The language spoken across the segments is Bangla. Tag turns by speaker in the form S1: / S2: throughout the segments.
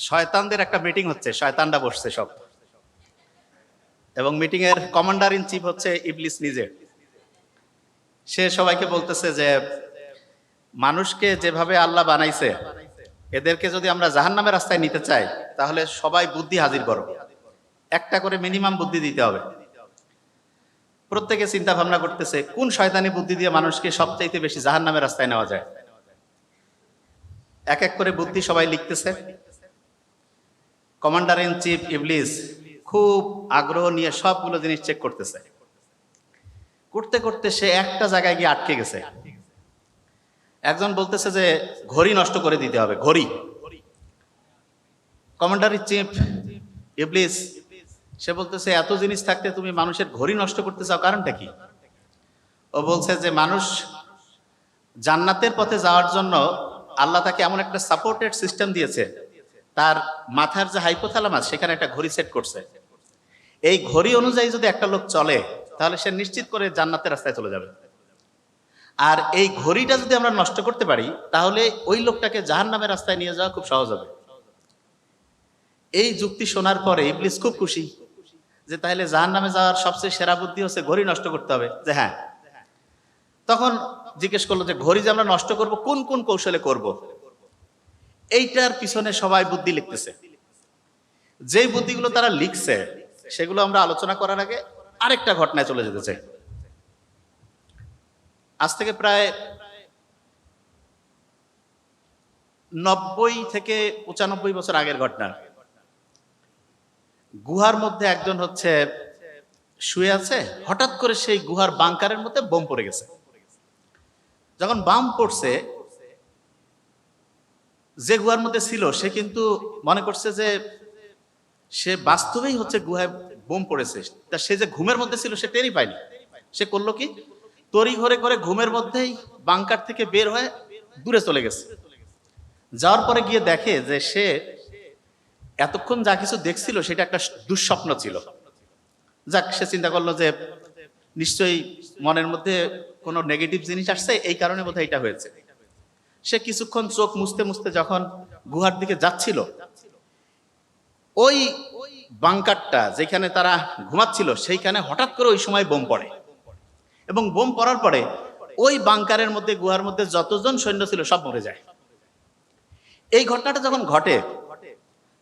S1: শয়তানদের একটা মিটিং হচ্ছে, শয়তানরা বসছে সব, এবং মিটিং এর কমান্ডার ইন চিফ হচ্ছে ইবলিস নিজে। সে সবাইকে বলতেছে যে মানুষকে যেভাবে আল্লাহ বানাইছে, এদেরকে যদি আমরা জাহান্নামের রাস্তায় নিতে চাই তাহলে সবাই বুদ্ধি হাজির করো, একটা করে মিনিমাম বুদ্ধি দিতে হবে। প্রত্যেকে চিন্তা ভাবনা করতেছে কোন শয়তানি বুদ্ধি দিয়ে মানুষকে সবচাইতে বেশি জাহান্নামের রাস্তায় নেওয়া যায়। এক এক করে বুদ্ধি সবাই লিখতেছে। কমান্ডার ইন চিফ ইবলিস খুব আগ্রহ নিয়ে সবগুলো জিনিস চেক করতেছে। করতে করতে সে একটা জায়গায় গিয়ে আটকে গেছে। একজন বলতেছে যে ঘড়ি নষ্ট করে দিতে হবে, ঘড়ি। কমান্ডার ইন চিফ ইবলিস সে বলতেছে এত জিনিস থাকতে তুমি মানুষের ঘড়ি নষ্ট করতে চাও, কারণটা কি? ও বলছে যে মানুষ জান্নাতের পথে যাওয়ার জন্য আল্লাহ তাকে এমন একটা সাপোর্টেড সিস্টেম দিয়েছে, তার মাথার যে হাইপোথ্যালামাস সেখানে একটা ঘড়ি সেট করছে। এই ঘড়ি অনুযায়ী যদি একটা লোক চলে তাহলে সে নিশ্চিত করে জান্নাতের রাস্তায় চলে যাবে। আর এই ঘড়িটা যদি আমরা নষ্ট করতে পারি তাহলে ওই লোকটাকে জাহান্নামের রাস্তায় নিয়ে যাওয়া খুব সহজ হবে। এই যুক্তি শোনার পরে ইবলিস খুব খুশি যে তাহলে জাহান্নামে যাওয়ার সবচেয়ে সেরা বুদ্ধি হচ্ছে ঘড়ি নষ্ট করতে হবে। যে হ্যাঁ, তখন জিজ্ঞেস করলো যে ঘড়ি যে আমরা নষ্ট করব কোন কোন কৌশলে করব। এইটার পিছনে সবাই বুদ্ধি লিখতেছে। যেই বুদ্ধিগুলো তারা লিখছে সেগুলো আমরা আলোচনা করার আগে আরেকটা ঘটনায় চলে যেতে চাই। আজ থেকে প্রায় 90 থেকে 95 বছর আগের ঘটনা। গুহার মধ্যে একজন হচ্ছে শুয়ে আছে, হঠাৎ করে সেই গুহার বাংকারের মধ্যে বোম পড়ে গেছে। যখন বাম পড়ছে, যে গুহার মধ্যে ছিল সে কিন্তু মনে করছে যে সে বাস্তবেই হচ্ছে গুহায় বোম পড়েছে। তা সে যে ঘুমের মধ্যে ছিল সে টেরই পায়নি। সে করলো কি, তড়ি ঘরে করে ঘুমের মধ্যেই বাংকার থেকে বের হয়ে দূরে চলে গেছে। যাওয়ার পরে গিয়ে দেখে যে সে এতক্ষণ যা কিছু দেখছিল সেটা একটা দুঃস্বপ্ন ছিল। যাক, সে চিন্তা করলো যে নিশ্চয়ই মনের মধ্যে কোনো নেগেটিভ জিনিস আসছে, এই কারণে বোধহয় এটা হয়েছে। সে কিছুক্ষণ চোখ মুছতে মুছতে যখন গুহার দিকে যাচ্ছিল, ওই বাংকারটা যেখানে তারা ঘুমাচ্ছিল সেইখানে হঠাৎ করে ওই সময় বোম পড়ে, এবং বোম পড়ার পরে ওই বাংকারের মধ্যে গুহার মধ্যে যতজন সৈন্য ছিল সব মরে যায়। এই ঘটনাটা যখন ঘটে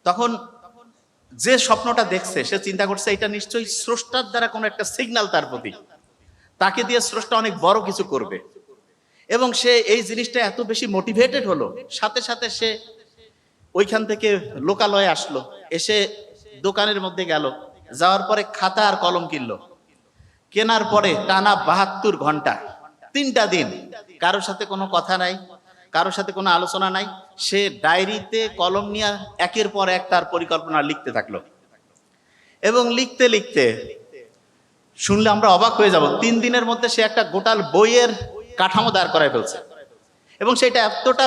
S1: তখন যে স্বপ্নটা দেখছে সে চিন্তা করছে এটা নিশ্চয়ই স্রষ্টার দ্বারা কোনো একটা সিগন্যাল তার প্রতি, তাকে দিয়ে স্রষ্টা অনেক বড় কিছু করবে। এবং সে এই জিনিসটা এত বেশি মোটিভেটেড হলো, সাথে সাথে সে ওইখান থেকে লোকালয়ে আসলো, এসে দোকানের মধ্যে গেল, যাওয়ার পরে খাতা আর কলম কিনলো। কেনার পরে টানা 72 ঘন্টা 3টা দিন কারোর সাথে কোনো কথা নাই, কারোর সাথে কোনো আলোচনা নাই, সে ডায়েরিতে কলম নিয়ে একের পর এক তার পরিকল্পনা লিখতে থাকলো। এবং লিখতে লিখতে শুনলে আমরা অবাক হয়ে যাব, 3 দিনের মধ্যে সে একটা গোটাল বইয়ের কাঠামো দাঁড় করায় ফেলছে। এবং সেটা এতটা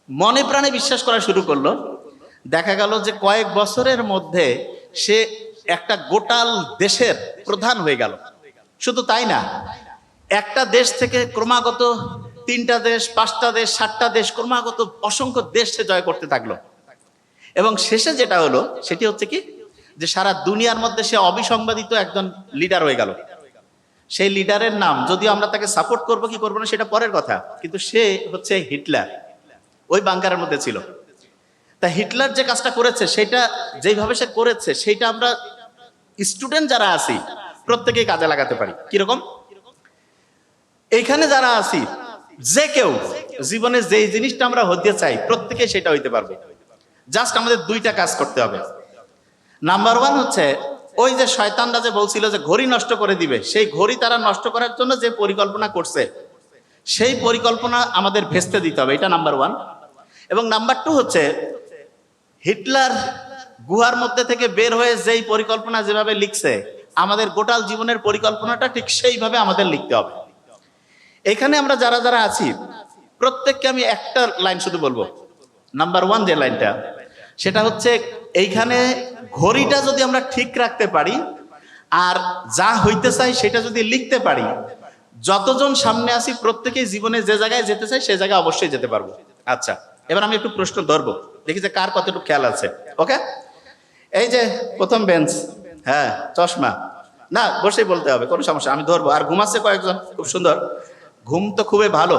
S1: মনে প্রাণে বিশ্বাস করা শুরু করলো, দেখা গেল যে কয়েক বছরের মধ্যে সে একটা গোটাল দেশের প্রধান হয়ে গেল। শুধু তাই না, একটা দেশ থেকে ক্রমাগত 3টা দেশ, 5টা দেশ, 7টা দেশ, ক্রমাগত অসংখ্য দেশ সে জয় করতে থাকলো। এবং শেষে যেটা হলো সেটি হচ্ছে কি, যে সারা দুনিয়ার মধ্যে সে অবিসংবাদিত একজন লিডার হয়ে গেল। সেই লিডারের নাম, যদিও আমরা তাকে সাপোর্ট করবো কি করবো না সেটা পরের কথা, কিন্তু সে হচ্ছে হিটলার। ওই বাংকারের মধ্যে ছিল। তা হিটলার যে কাজটা করেছে সেটা যেইভাবে সে করেছে সেটা আমরা স্টুডেন্ট যারা আছি প্রত্যেকেই কাজে লাগাতে পারি। কিরকম? এইখানে যারা আছি যে কেউ জীবনে যেই জিনিসটা আমরা হতে চাই প্রত্যেকে সেটা হইতে পারবে। জাস্ট আমাদের 2টা কাজ করতে হবে। নাম্বার 1 হচ্ছে ওই যে শয়তানরা যে বলছিল যে ঘড়ি নষ্ট করে দিবে, সেই ঘড়ি তারা নষ্ট করার জন্য যে পরিকল্পনা করছে সেই পরিকল্পনা আমাদের ভেস্তে দিতে হবে। এটা নাম্বার 1। এবং নাম্বার 2 হচ্ছে হিটলার গুহার মধ্যে থেকে বের হয়ে যেই পরিকল্পনা যেভাবে লিখছে, আমাদের গোটাল জীবনের পরিকল্পনাটা ঠিক সেইভাবে আমাদের লিখতে হবে। এখানে আমরা যারা যারা আছি প্রত্যেককে আমি একটা লাইন শুধু বলবো। নাম্বার 1 যে লাইনটা, সেটা হচ্ছে এইখানে ঘড়িটা যদি আমরা ঠিক রাখতে পারি আর যা হইতে চাই সেটা যদি লিখতে পারি, যতজন সামনে আসি প্রত্যেকেই জীবনে যে জায়গায় যেতে চাই সে জায়গায় অবশ্যই যেতে পারবো। আচ্ছা, এবার আমি একটু প্রশ্ন ধরবো। দেখি যে কার কতটুকু খেয়াল আছে। ওকে, এই যে প্রথম বেঞ্চ, হ্যাঁ চশমা, না বসেই বলতে হবে, কোনো সমস্যা, আমি ধরবো। আর ঘুমাচ্ছে কয়েকজন, খুব সুন্দর, ঘুম তো খুবই ভালো,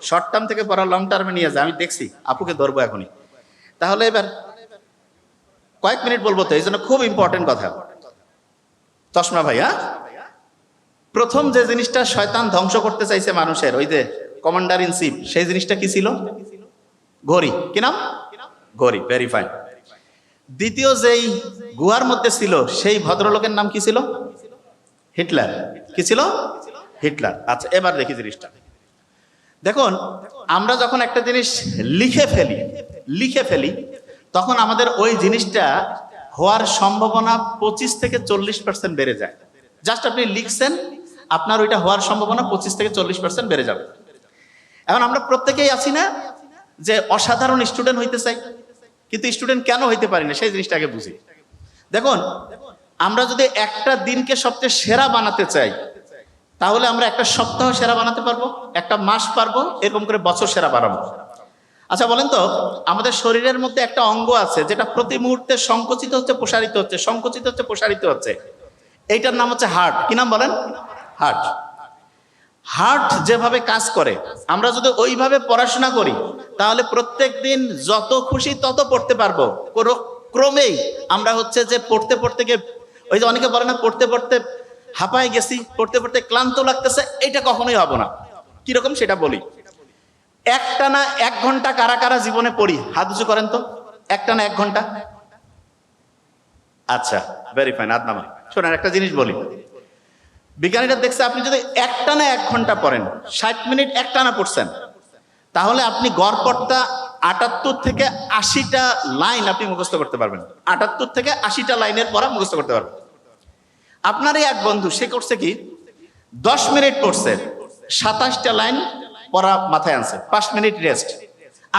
S1: শর্ট টার্ম থেকে পড়া লং টার্মে নিয়ে যায়, আমি দেখছি, আপুকে ধরবো এখনই। তাহলে এবার কয়েক মিনিট বলবো তো, এই জন্য খুব ইম্পর্টেন্ট কথা। চশমা ভাই, হ্যাঁ, প্রথম যে জিনিসটা শয়তান ধ্বংস করতে চাইছে মানুষের, ওই যে কমান্ডার ইন চিফ, সেই জিনিসটা কি ছিল? ঘড়ি। কি নাম? ঘড়ি, ভেরি ফাইন। দ্বিতীয় যেই গুহার মধ্যে ছিল সেই ভদ্রলোকের নাম কি ছিল? হিটলার। কি ছিল? হিটলার। আচ্ছা, এবার দেখি জিনিসটা। দেখুন, আমরা যখন একটা জিনিস লিখে ফেলি তখন আমাদের ওই জিনিসটা হওয়ার সম্ভাবনা 25 থেকে 40% বেড়ে যায়। জাস্ট আপনি লিখছেন, আপনার ওইটা হওয়ার সম্ভাবনা 25 থেকে 40% বেড়ে যাবে। এখন আমরা প্রত্যেকেই আছি না যে অসাধারণ স্টুডেন্ট হইতে চাই, কিন্তু স্টুডেন্ট কেন হইতে পারি না সেই জিনিসটা আগে বুঝি। দেখুন, আমরা যদি একটা দিনকে সবচেয়ে সেরা বানাতে চাই তাহলে আমরা একটা সপ্তাহ সেরা বানাতে পারবো, একটা মাস পারবো, এরকম করে বছর সেরা বানাবো। আচ্ছা বলেন তো, আমাদের শরীরের মধ্যে একটা অঙ্গ আছে যেটা প্রতি মুহূর্তে সংকুচিত হচ্ছে, প্রসারিত হচ্ছে, সংকুচিত হচ্ছে, প্রসারিত হচ্ছে, এইটার নাম হচ্ছে হার্ট। কি নাম বলেন? হার্ট। হার্ট যেভাবে কাজ করে আমরা যদি ওইভাবে পড়াশোনা করি তাহলে প্রত্যেক দিন যত খুশি তত পড়তে পারবো। ক্রমেই আমরা হচ্ছে যে পড়তে পড়তে গিয়ে, ওই যে অনেকে বলে না পড়তে পড়তে হাঁপায় গেছি, পড়তে পড়তে ক্লান্ত লাগতেছে, এটা কখনোই হবে না। কিরকম সেটা বলি। একটানা 1 ঘন্টা কারা কারা জীবনে পড়ি? হাত উঁচু করেন তো। একটানা 1 ঘন্টা? আচ্ছা, ভেরি ফাইন, হাত নামান। শোনেন, একটা জিনিস বলি, বিজ্ঞানীরা দেখছে আপনি যদি একটানা 1 ঘন্টা পড়েন, 60 মিনিট একটানা পড়ছেন, তাহলে আপনি গড়পড়তা 78 থেকে 80টা লাইন আপনি মুখস্থ করতে পারবেন। 78 থেকে 80টা লাইনের পড়া মুখস্থ করতে পারবেন। আপনারই এক বন্ধু, সে করছে কি, 10 মিনিট পড়ছে, 27টা লাইন পড়া মাথায় আনছে, 5 মিনিট রেস্ট।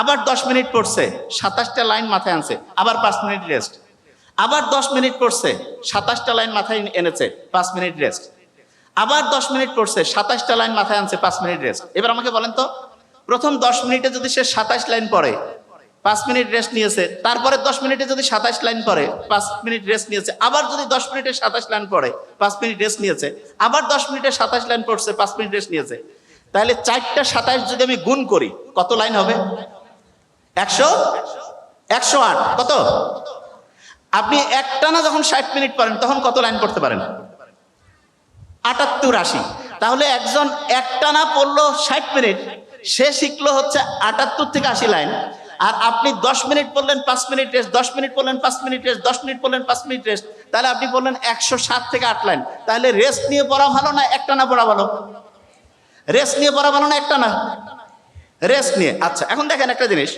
S1: আবার 10 মিনিট পড়ছে, 27টা লাইন মাথায় আনছে, আবার 5 মিনিট রেস্ট। আবার 10 মিনিট পড়ছে, 27টা লাইন মাথায় এনেছে, 5 মিনিট রেস্ট। আবার 10 মিনিট পড়ছে, 27টা লাইন মাথায় আনছে, 5 মিনিট রেস্ট। এবার আমাকে বলেন তো, প্রথম 10 মিনিটে যদি সে 27 লাইন পড়ে, 5 মিনিট রেস্ট নিয়েছে, তারপরে 10 মিনিটে যদি 27 লাইন পড়ে, 5 মিনিট রেস্ট নিয়েছে, আবার যদি 10 মিনিটে 27 লাইন পড়ে, 5 মিনিট রেস্ট নিয়েছে, আবার 10 মিনিটে 27 লাইন পড়ছে, 5 মিনিট রেস্ট নিয়েছে, তাহলে 4টা 27 যদি আমি গুণ করি কত লাইন হবে? 108। কত? আপনি একটানা যখন 60 মিনিট পড়েন তখন কত লাইন পড়তে পারেন? 78, 80। তাহলে একজন একটানা পড়লো 60 মিনিট, সে শিখলো হচ্ছে 78 থেকে 80 লাইন। আর আপনি 10 মিনিট পড়লেন, 5 মিনিট রেস্ট, 10 মিনিট পড়লেন, 5 মিনিট রেস্ট, 10 মিনিট পড়লেন, 5 মিনিট রেস্ট, তাহলে আপনি বললেন 107 থেকে 8 লাইন। তাহলে রেস্ট নিয়ে পড়া ভালো না একটানা পড়া ভালো? রেস্ট নিয়ে পড়া ভালো না একটানা? রেস্ট নিয়ে। আচ্ছা, এখন দেখেন একটা জিনিস,